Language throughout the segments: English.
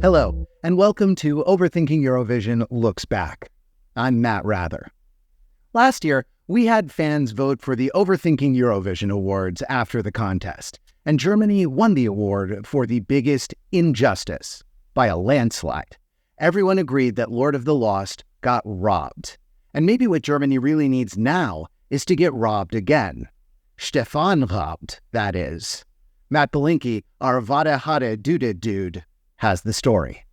Hello, and welcome to Overthinking Eurovision Looks Back. I'm Matt Rather. Last year, we had fans vote for the Overthinking Eurovision Awards after the contest, and Germany won the award for the biggest injustice by a landslide. Everyone agreed that Lord of the Lost got robbed. And maybe what Germany really needs now is to get robbed again. Stefan Raab, that is. Matt Belinkie, our Vada Hada dude, has the story.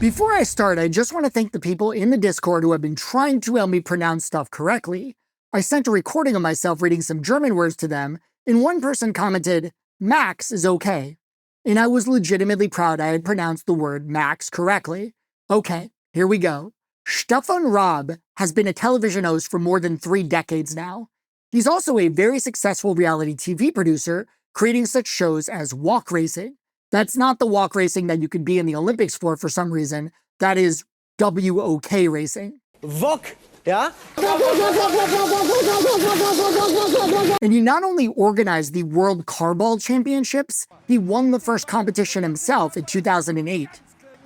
Before I start, I just want to thank the people in the Discord who have been trying to help me pronounce stuff correctly. I sent a recording of myself reading some German words to them, and one person commented, "Max is okay." And I was legitimately proud I had pronounced the word Max correctly. Okay, here we go. Stefan Raab has been a television host for more than 3 decades now. He's also a very successful reality TV producer, creating such shows as Walk Racing. That's not the walk racing that you could be in the Olympics for some reason. That is WOK racing. Wok, yeah? And he not only organized the World Carball Championships, he won the first competition himself in 2008.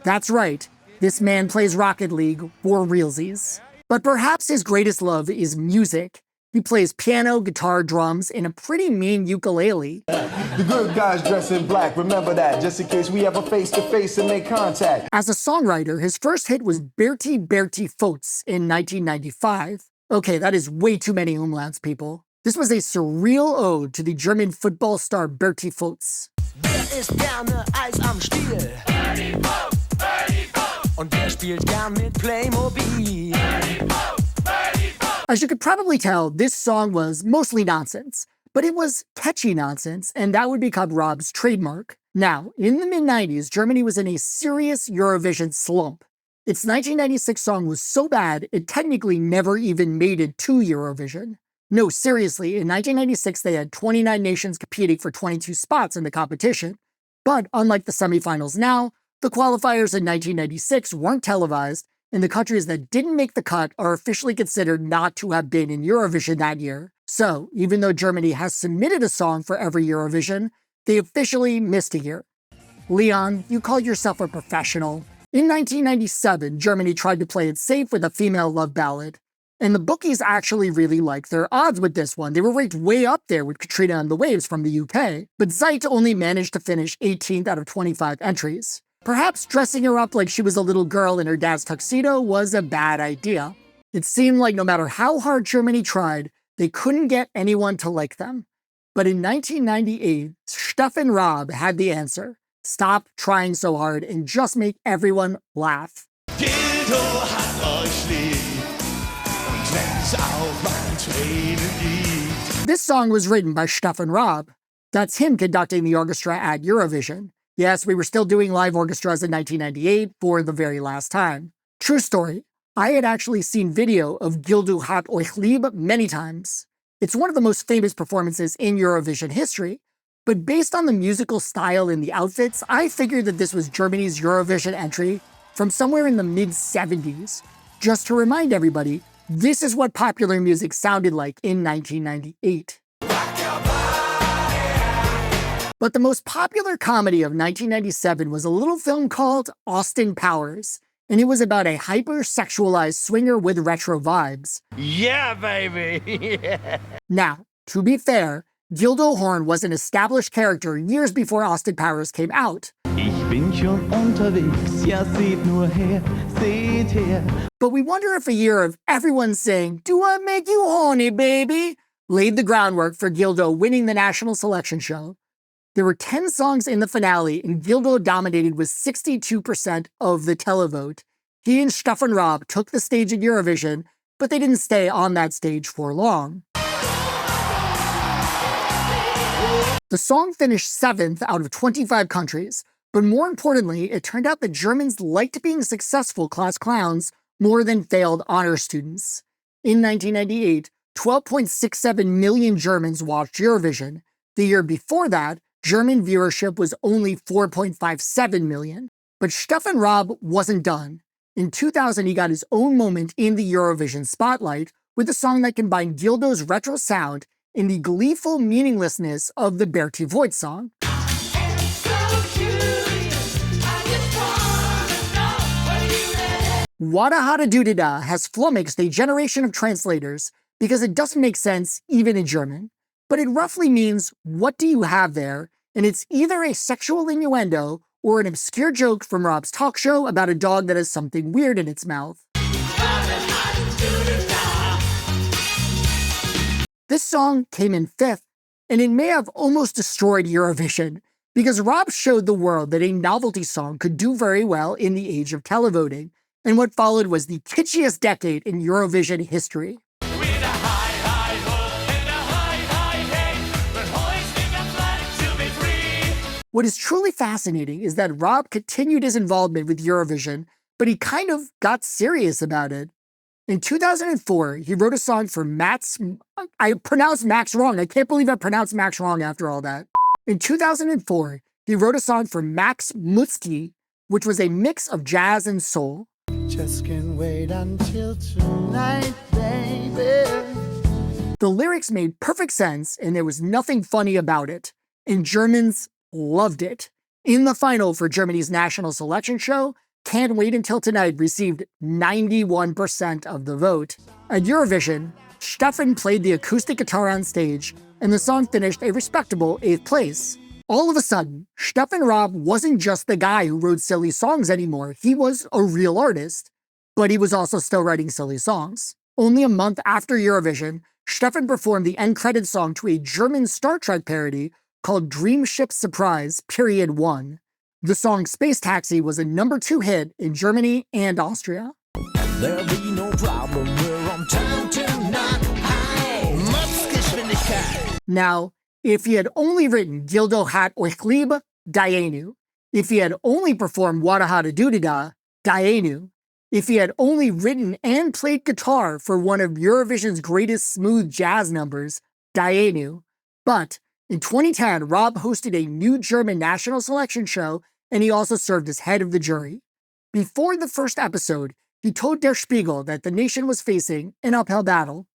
That's right, this man plays Rocket League for realsies. But perhaps his greatest love is music. He plays piano, guitar, drums, and a pretty mean ukulele. The good guys dress in black, remember that, just in case we have a face-to-face and make contact. As a songwriter, his first hit was Bertie Fotz in 1995. Okay, that is way too many umlauts, people. This was a surreal ode to the German football star Bertie Fotz. Wer ist gerne Eis am Stiel? Bertie Fotz, Bertie Fotz. Und wer spielt gern mit Playmobil? Bertie Fotz, Bertie Fotz. As you could probably tell, this song was mostly nonsense, but it was catchy nonsense, and that would become Raab's trademark. Now, in the mid-90s, Germany was in a serious Eurovision slump. Its 1996 song was so bad, it technically never even made it to Eurovision. No, seriously, in 1996 they had 29 nations competing for 22 spots in the competition. But unlike the semifinals now, the qualifiers in 1996 weren't televised, and the countries that didn't make the cut are officially considered not to have been in Eurovision that year. So, even though Germany has submitted a song for every Eurovision, they officially missed a year. Leon, you call yourself a professional. In 1997, Germany tried to play it safe with a female love ballad. And the bookies actually really liked their odds with this one. They were ranked way up there with Katrina and the Waves from the UK. But Zeit only managed to finish 18th out of 25 entries. Perhaps dressing her up like she was a little girl in her dad's tuxedo was a bad idea. It seemed like no matter how hard Germany tried, they couldn't get anyone to like them. But in 1998, Stefan Raab had the answer. Stop trying so hard and just make everyone laugh. Gildo hat euch lieb, und wenn's auch mal Tränen gibt. This song was written by Stefan Raab. That's him conducting the orchestra at Eurovision. Yes, we were still doing live orchestras in 1998 for the very last time. True story, I had actually seen video of Gildo hat euch lieb many times. It's one of the most famous performances in Eurovision history, but based on the musical style and the outfits, I figured that this was Germany's Eurovision entry from somewhere in the mid-70s. Just to remind everybody, this is what popular music sounded like in 1998. But the most popular comedy of 1997 was a little film called Austin Powers, and it was about a hyper-sexualized swinger with retro vibes. Yeah, baby! Yeah. Now, to be fair, Gildo Horn was an established character years before Austin Powers came out. Ich bin schon unterwegs, ja seht nur her, seht her. But we wonder if a year of everyone saying, "Do I make you horny, baby?" laid the groundwork for Gildo winning the national selection show. There were 10 songs in the finale, and Gildo dominated with 62% of the televote. He and Stefan Raab took the stage at Eurovision, but they didn't stay on that stage for long. The song finished 7th out of 25 countries, but more importantly, it turned out that Germans liked being successful class clowns more than failed honor students. In 1998, 12.67 million Germans watched Eurovision. The year before that, German viewership was only 4.57 million. But Stefan Raab wasn't done. In 2000, he got his own moment in the Eurovision spotlight with a song that combined Gildo's retro sound and the gleeful meaninglessness of the Bertie Voigt song. So cute. Wada Hada Dudida has flummoxed a generation of translators because it doesn't make sense even in German. But it roughly means, what do you have there? And it's either a sexual innuendo or an obscure joke from Raab's talk show about a dog that has something weird in its mouth. This song came in 5th, and it may have almost destroyed Eurovision, because Raab showed the world that a novelty song could do very well in the age of televoting, and what followed was the kitschiest decade in Eurovision history. What is truly fascinating is that Raab continued his involvement with Eurovision, but he kind of got serious about it. In 2004, he wrote a song for I pronounced Max wrong. I can't believe I pronounced Max wrong after all that. In 2004, he wrote a song for Max Mutzke, which was a mix of jazz and soul. Just can't wait until tonight, baby. The lyrics made perfect sense, and there was nothing funny about it. And Germans loved it. In the final for Germany's national selection show, Can't Wait Until Tonight received 91% of the vote. At Eurovision, Stefan played the acoustic guitar on stage, and the song finished a respectable 8th place. All of a sudden, Stefan Raab wasn't just the guy who wrote silly songs anymore, he was a real artist. But he was also still writing silly songs. Only a month after Eurovision, Stefan performed the end credits song to a German Star Trek parody called Dream Ship Surprise Period 1. The song Space Taxi was a #2 hit in Germany and Austria. There'll be no problem, we're on time tonight. Now, if he had only written Gildo hat euch lieb, Dayenu. If he had only performed Wada Hada Dudida, Dayenu. If he had only written and played guitar for one of Eurovision's greatest smooth jazz numbers, Dayenu. But in 2010, Raab hosted a new German national selection show, and he also served as head of the jury. Before the first episode, he told Der Spiegel that the nation was facing an uphill battle.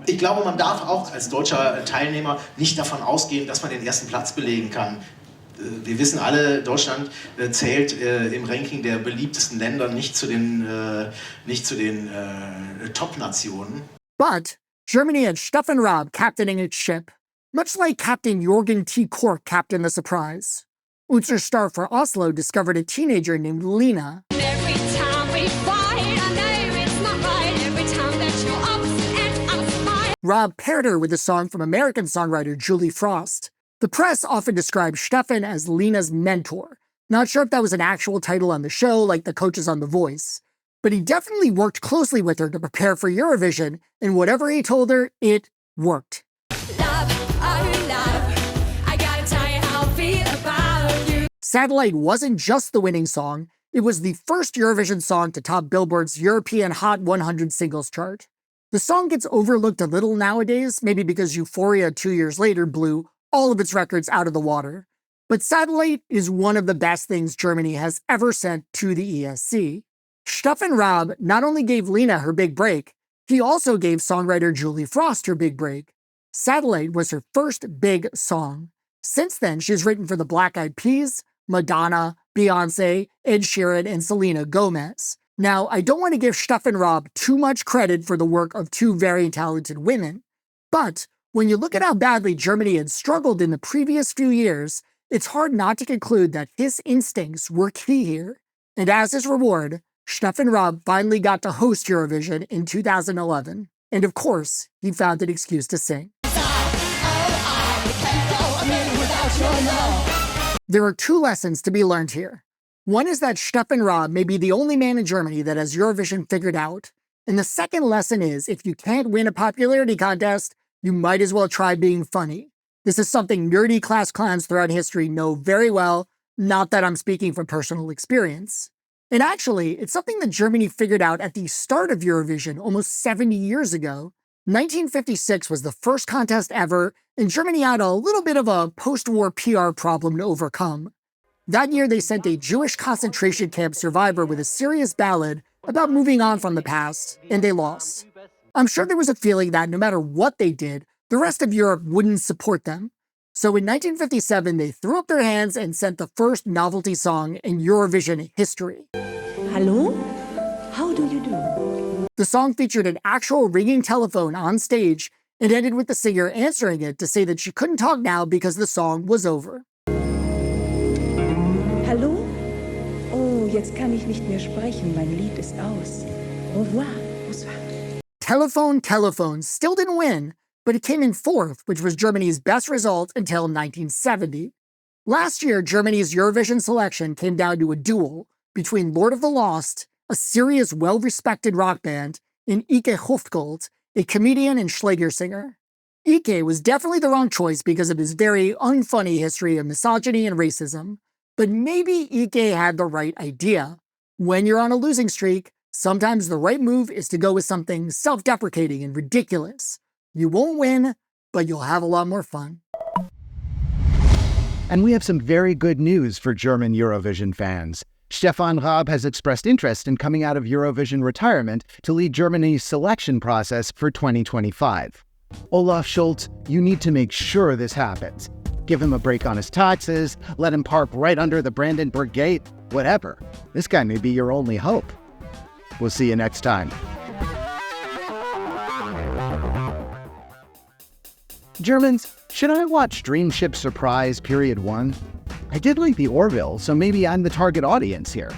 Ich glaube, man darf auch als deutscher Teilnehmer nicht davon ausgehen, dass man den ersten Platz belegen kann. Wir wissen alle, Deutschland zählt im Ranking der beliebtesten Länder nicht zu den Top-Nationen. But Germany had Stefan Raab captaining its ship, much like Captain Jorgen T. Kork captained the surprise. Unser Star for Oslo discovered a teenager named Lena. Every time we fight, I know it's not right. Every time that you're upset and I'm smiling. Raab paired her with a song from American songwriter Julie Frost. The press often described Stefan as Lena's mentor. Not sure if that was an actual title on the show, like the coaches on The Voice. But he definitely worked closely with her to prepare for Eurovision, and whatever he told her, it worked. Love, oh love, I gotta tell you how I feel about you. Satellite wasn't just the winning song, it was the first Eurovision song to top Billboard's European Hot 100 singles chart. The song gets overlooked a little nowadays, maybe because Euphoria 2 years later blew all of its records out of the water. But Satellite is one of the best things Germany has ever sent to the ESC. Stefan Raab not only gave Lena her big break, he also gave songwriter Julie Frost her big break. Satellite was her first big song. Since then, she's written for the Black Eyed Peas, Madonna, Beyonce, Ed Sheeran, and Selena Gomez. Now, I don't want to give Stefan Raab too much credit for the work of two very talented women, but when you look at how badly Germany had struggled in the previous few years, it's hard not to conclude that his instincts were key here. And as his reward, Stefan Raab finally got to host Eurovision in 2011. And of course, he found an excuse to sing. There are two lessons to be learned here. One is that Stefan Raab may be the only man in Germany that has Eurovision figured out. And the second lesson is, if you can't win a popularity contest, you might as well try being funny. This is something nerdy class clowns throughout history know very well, not that I'm speaking from personal experience. And actually, it's something that Germany figured out at the start of Eurovision almost 70 years ago. 1956 was the first contest ever, and Germany had a little bit of a post-war PR problem to overcome. That year, they sent a Jewish concentration camp survivor with a serious ballad about moving on from the past, and they lost. I'm sure there was a feeling that no matter what they did, the rest of Europe wouldn't support them. So in 1957, they threw up their hands and sent the first novelty song in Eurovision history. Hallo? How do you do? The song featured an actual ringing telephone on stage and ended with the singer answering it to say that she couldn't talk now because the song was over. Hallo? Oh, jetzt kann ich nicht mehr sprechen. Mein Lied ist aus. Au revoir. Bonsoir. Telephone still didn't win, but it came in fourth, which was Germany's best result until 1970. Last year, Germany's Eurovision selection came down to a duel between Lord of the Lost, a serious, well-respected rock band, and Ike Hofgold, a comedian and Schlager singer. Ike was definitely the wrong choice because of his very unfunny history of misogyny and racism, but maybe Ike had the right idea. When you're on a losing streak, sometimes the right move is to go with something self-deprecating and ridiculous. You won't win, but you'll have a lot more fun. And we have some very good news for German Eurovision fans. Stefan Raab has expressed interest in coming out of Eurovision retirement to lead Germany's selection process for 2025. Olaf Scholz, you need to make sure this happens. Give him a break on his taxes, let him park right under the Brandenburg Gate, whatever. This guy may be your only hope. We'll see you next time. Germans, should I watch Dreamship Surprise Period 1? I did like the Orville, so maybe I'm the target audience here.